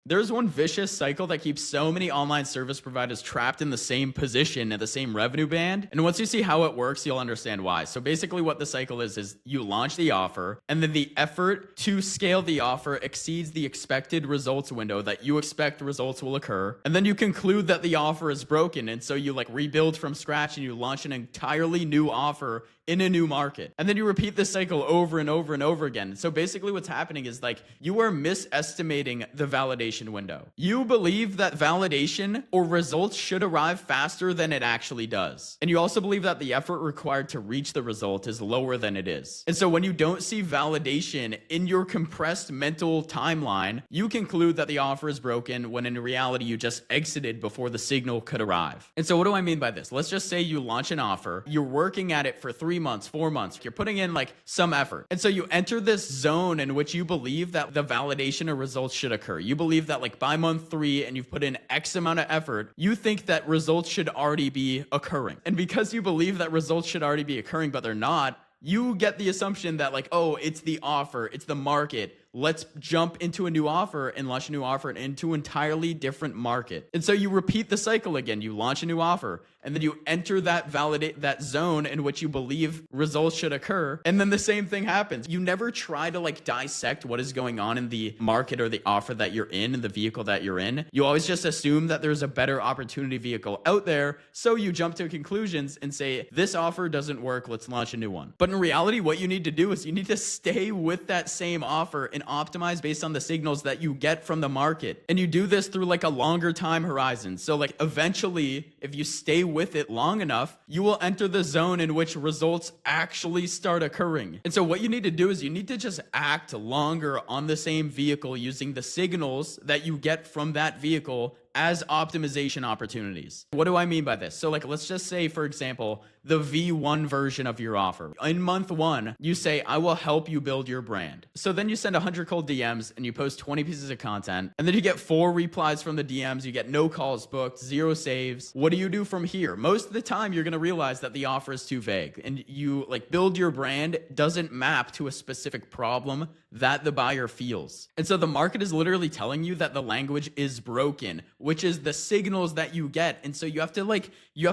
There's one vicious cycle that keeps so many online service providers trapped in the same position at the same revenue band. And once you see how it works, you'll understand why. So basically what the cycle is you launch the offer, and then the effort to scale the offer exceeds the expected results window that you expect results will occur. And then you conclude that the offer is broken. And so you like rebuild from scratch and you launch an entirely new offer in a new market. And then you repeat this cycle over and over and over again. So basically what's happening is like you are misestimating the validation window. You believe that validation or results should arrive faster than it actually does. And you also believe that the effort required to reach the result is lower than it is. And so when you don't see validation in your compressed mental timeline, you conclude that the offer is broken when in reality you just exited before the signal could arrive. And so what do I mean by this? Let's just say you launch an offer, you're working at it for 3 months, 4 months, you're putting in like some effort. And so you enter this zone in which you believe that the validation or results should occur. You believe that like by month 3 and you've put in X amount of effort, you think that results should already be occurring. And because you believe that results should already be occurring, but they're not, you get the assumption that like, oh, it's the offer, it's the market. Let's jump into a new offer and launch a new offer into an entirely different market. And so you repeat the cycle again. You launch a new offer and then you enter that zone in which you believe results should occur. And then the same thing happens. You never try to like dissect what is going on in the market or the offer that you're in the vehicle that you're in. You always just assume that there's a better opportunity vehicle out there. So you jump to conclusions and say, this offer doesn't work. Let's launch a new one. But in reality, what you need to do is you need to stay with that same offer and optimize based on the signals that you get from the market. And you do this through like a longer time horizon. So like eventually, if you stay with it long enough, you will enter the zone in which results actually start occurring. And so what you need to do is you need to just act longer on the same vehicle using the signals that you get from that vehicle as optimization opportunities. What do I mean by this? So like, let's just say, for example, the V1 version of your offer. In month 1, you say, I will help you build your brand. So then you send 100 cold DMs and you post 20 pieces of content, and then you get 4 replies from the DMs. You get no calls booked, 0 saves. What do you do from here? Most of the time, you're going to realize that the offer is too vague, and you like build your brand doesn't map to a specific problem that the buyer feels. And so the market is literally telling you that the language is broken, which is the signals that you get. And so you have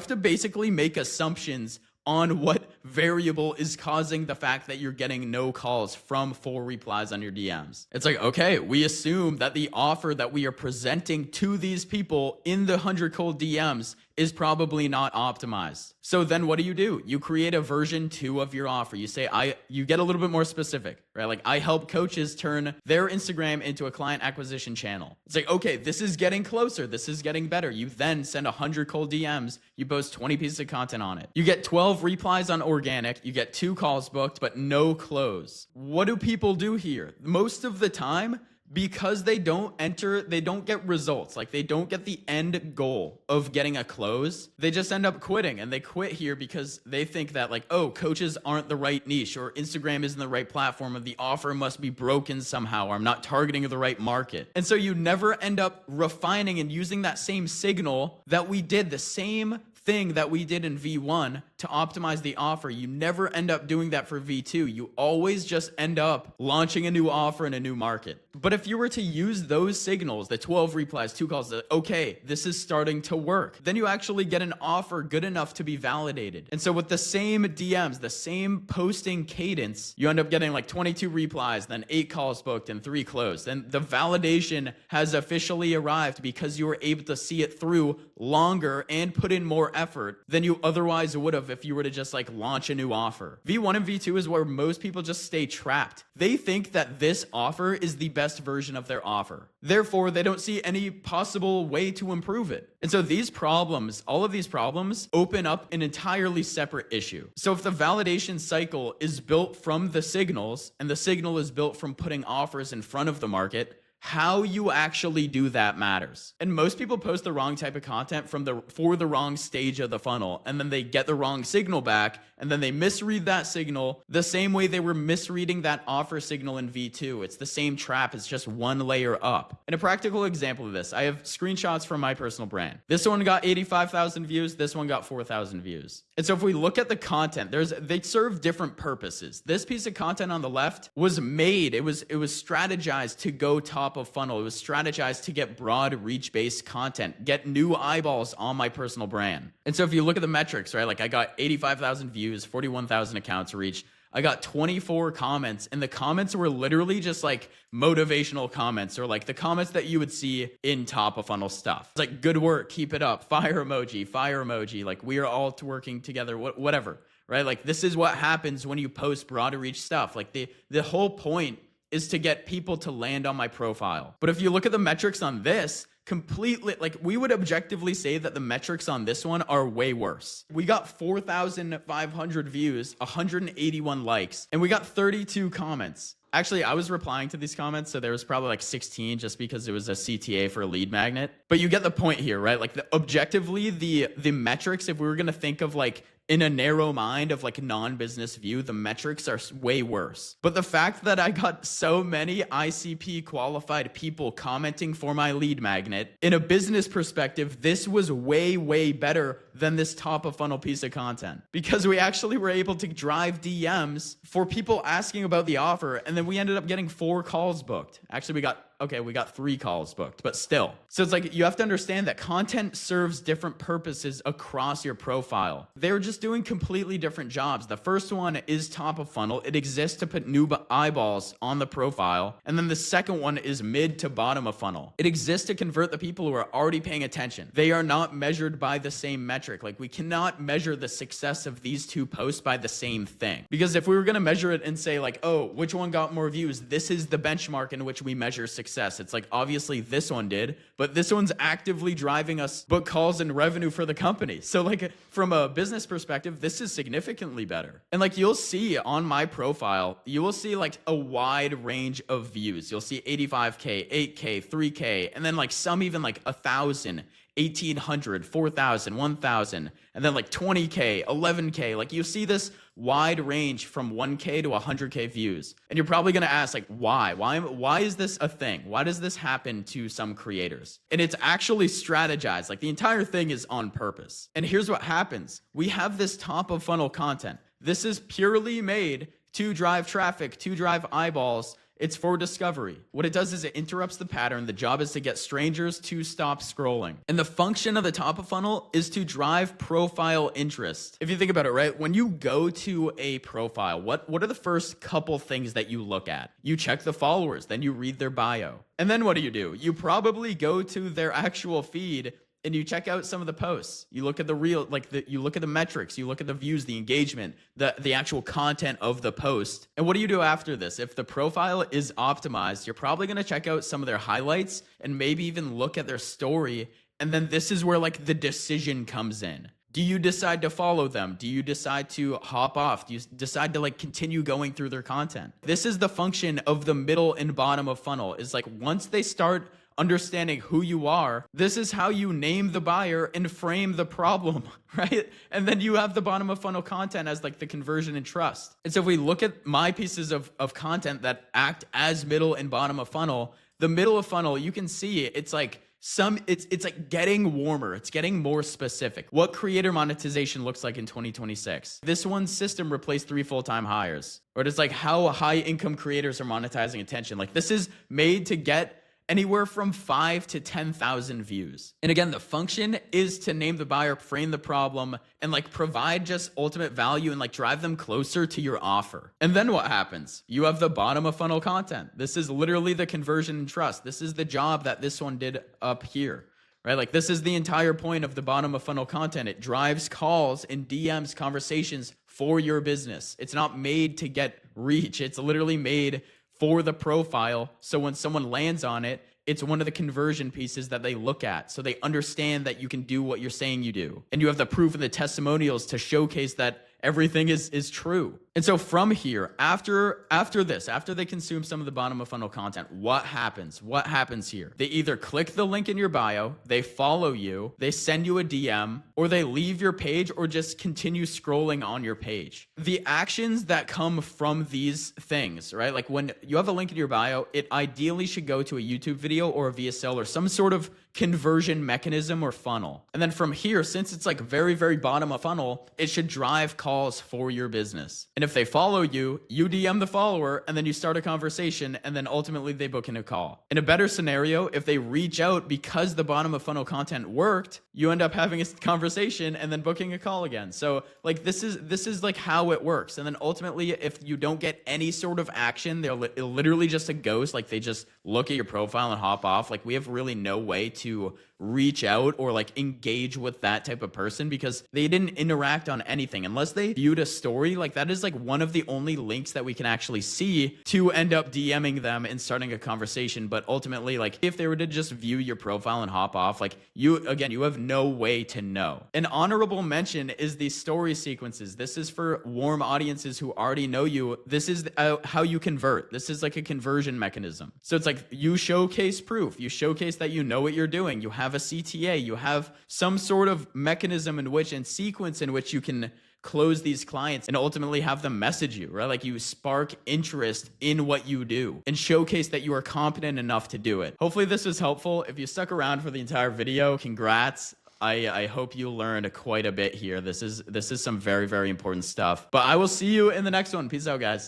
to basically make assumptions on what variable is causing the fact that you're getting no calls from 4 replies on your DMs. It's like, okay, we assume that the offer that we are presenting to these people in the 100 cold DMs is probably not optimized. So then what do? You create a version 2 of your offer. You say, you get a little bit more specific, right? Like I help coaches turn their Instagram into a client acquisition channel. It's like, okay, this is getting closer. This is getting better. You then send 100 cold DMs. You post 20 pieces of content on it. You get 12 replies on organic. You get 2 calls booked, but no close. What do people do here? Most of the time, because they don't get results, like they don't get the end goal of getting a close, they just end up quitting. And they quit here because they think that like, oh, coaches aren't the right niche, or Instagram isn't the right platform, or the offer must be broken somehow, or I'm not targeting the right market. And so you never end up refining and using that same signal that we did, the same thing that we did in V1 to optimize the offer. You never end up doing that for V2. You always just end up launching a new offer in a new market. But if you were to use those signals, the 12 replies, 2 calls, okay, this is starting to work, then you actually get an offer good enough to be validated. And so with the same DMs, the same posting cadence, you end up getting like 22 replies, then 8 calls booked and 3 closed. And the validation has officially arrived because you were able to see it through longer and put in more effort than you otherwise would have if you were to just like launch a new offer. V1 and V2 is where most people just stay trapped. They think that this offer is the best version of their offer. Therefore, they don't see any possible way to improve it. And so these problems, all of these problems, open up an entirely separate issue. So if the validation cycle is built from the signals, and the signal is built from putting offers in front of the market, how you actually do that matters. And most people post the wrong type of content for the wrong stage of the funnel, and then they get the wrong signal back, and then they misread that signal the same way they were misreading that offer signal in V2. It's the same trap, it's just one layer up. And a practical example of this, I have screenshots from my personal brand. This one got 85,000 views, this one got 4,000 views. And so if we look at the content, they serve different purposes. This piece of content on the left was made, it was strategized to go top top of funnel. It was strategized to get broad reach-based content, get new eyeballs on my personal brand. And so if you look at the metrics, right, like I got 85,000 views, 41,000 accounts reached. I got 24 comments, and the comments were literally just like motivational comments, or like the comments that you would see in top of funnel stuff. It's like, good work, keep it up, fire emoji, like we are all working together, whatever, right? Like this is what happens when you post broader reach stuff. Like the whole point is to get people to land on my profile. But if you look at the metrics on this, completely, like we would objectively say that the metrics on this one are way worse. We got 4,500 views, 181 likes, and we got 32 comments. Actually, I was replying to these comments, so there was probably like 16 just because it was a CTA for a lead magnet. But you get the point here, right? Like objectively, the metrics, if we were going to think of like in a narrow mind of like a non-business view, the metrics are way worse. But the fact that I got so many ICP qualified people commenting for my lead magnet, in a business perspective, this was way, way better than this top of funnel piece of content, because we actually were able to drive DMs for people asking about the offer. And then we ended up getting 4 calls booked. Actually, we got 3 calls booked, but still. So it's like, you have to understand that content serves different purposes across your profile. They're just doing completely different jobs. The first one is top of funnel. It exists to put new eyeballs on the profile. And then the second one is mid to bottom of funnel. It exists to convert the people who are already paying attention. They are not measured by the same metric. Like we cannot measure the success of these 2 posts by the same thing. Because if we were going to measure it and say like, oh, which one got more views? This is the benchmark in which we measure success. It's like, obviously this one did, but this one's actively driving us book calls and revenue for the company. So like from a business perspective, this is significantly better. And like you'll see on my profile, you will see like a wide range of views. You'll see 85K, 8K, 3K, and then like some even like 1,000, 1,800, 4,000, 1,000, and then like 20K, 11K. Like you see this wide range from 1K to 100K views. And you're probably going to ask like, why is this a thing? Why does this happen to some creators? And it's actually strategized. Like the entire thing is on purpose. And here's what happens. We have this top of funnel content. This is purely made to drive traffic, to drive eyeballs. It's for discovery. What it does is it interrupts the pattern. The job is to get strangers to stop scrolling. And the function of the top of funnel is to drive profile interest. If you think about it, right? When you go to a profile, what are the first couple things that you look at? You check the followers, then you read their bio. And then what do? You probably go to their actual feed and you check out some of the posts. You look at you look at the metrics, you look at the views, the engagement, the actual content of the post. And what do you do after this? If the profile is optimized, you're probably going to check out some of their highlights and maybe even look at their story. And then this is where like the decision comes in. Do you decide to follow them? Do you decide to hop off? Do you decide to like continue going through their content? This is the function of the middle and bottom of funnel, is like once they start understanding who you are, this is how you name the buyer and frame the problem, right? And then you have the bottom of funnel content as like the conversion and trust. And so if we look at my pieces of content that act as middle and bottom of funnel, the middle of funnel, you can see it's like it's like getting warmer. It's getting more specific. What creator monetization looks like in 2026. This one system replaced 3 full-time hires. Or it's like how high income creators are monetizing attention. Like this is made to get anywhere from 5 to 10,000 views. And again, the function is to name the buyer, frame the problem, and like provide just ultimate value and like drive them closer to your offer. And then what happens? You have the bottom of funnel content. This is literally the conversion and trust. This is the job that this one did up here, right? Like this is the entire point of the bottom of funnel content. It drives calls and DMs, conversations for your business. It's not made to get reach. It's literally made for the profile. So when someone lands on it, it's one of the conversion pieces that they look at. So they understand that you can do what you're saying you do. And you have the proof and the testimonials to showcase that everything is true. And so from here, after they consume some of the bottom of funnel content, what happens? What happens here? They either click the link in your bio, they follow you, they send you a DM, or they leave your page or just continue scrolling on your page. The actions that come from these things, right? Like when you have a link in your bio, it ideally should go to a YouTube video or a VSL or some sort of conversion mechanism or funnel. And then from here, since it's like very, very bottom of funnel, it should drive calls for your business. And if they follow you, you DM the follower, and then you start a conversation, and then ultimately they book in a call. In a better scenario, if they reach out because the bottom of funnel content worked, you end up having a conversation and then booking a call again. So like this is like how it works. And then ultimately, if you don't get any sort of action, they're literally just a ghost. Like they just look at your profile and hop off. Like we have really no way to reach out or like engage with that type of person because they didn't interact on anything unless they viewed a story. Like that is like one of the only links that we can actually see to end up DMing them and starting a conversation. But ultimately, like if they were to just view your profile and hop off, like you have no way to know. An honorable mention is the story sequences. This is for warm audiences who already know you. This is how you convert. This is like a conversion mechanism. So it's like you showcase proof. You showcase that you know what you're doing. You have a CTA. You have some sort of mechanism in which and sequence in which you can close these clients and ultimately have them message you, right? Like you spark interest in what you do and showcase that you are competent enough to do it. Hopefully this was helpful. If you stuck around for the entire video, congrats. I hope you learned quite a bit here. This is some very, very important stuff. But I will see you in the next one. Peace out, guys.